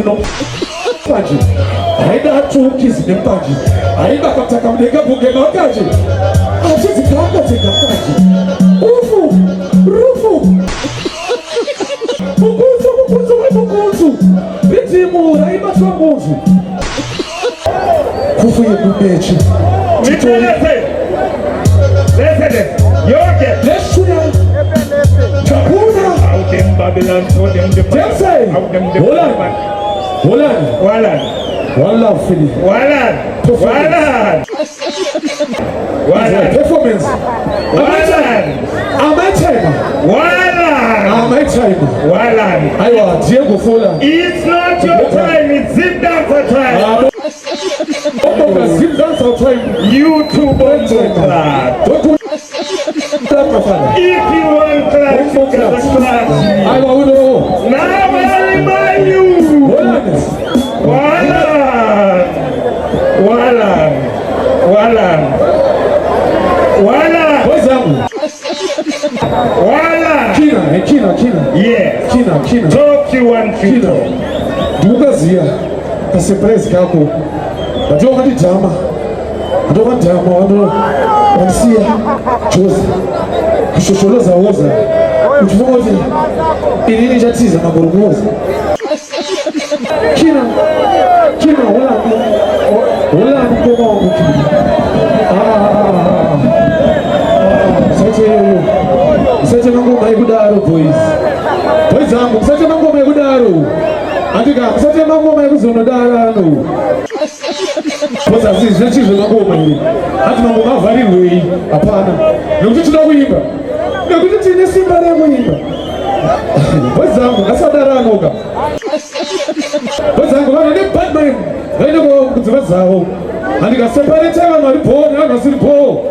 no Paji. I got 2 kids in Paji. I got to come to Paji. I just got to take a Paji. Rufu. Muguzu. Bitimu, I must have Mugu. Kufu Yubechi. Listen, you're okay. Let's shoot out. Chapuna. Out in Babylon, so them the Jesse. Walan. One love, Philly. Walan. Performance. Walan. Aywa, Diego Fola. It's not your time, it's zip dance time. Zip dance time. You two boys clap. If you want class, you get the class. I want to know. Now I remind you. Wala. What's up? Wala. Kina. Yeah. Kina. Talk you one Kina. Dukazia. A surprise kako. Najua hadi jama. Wansia. Chozi. Kushosholoza woza. Utumozi. Ilini jatiza magorogoza. Kina. Wala mkomo wangu Kina. Msache mangu maigudaro boys zangu msache mangu maigudaro andika msache mangu maiguzonodarano boza zizi nachizo mangu mai hati mangu mavariwe hapana nokuti tunakuimba nokuti tine simba rekuimba boys zangu nasadaranoka boys zangu vana ne Batman vaine kudziva dzavo andika separate vanhu vari bo nevanhu vasiri bo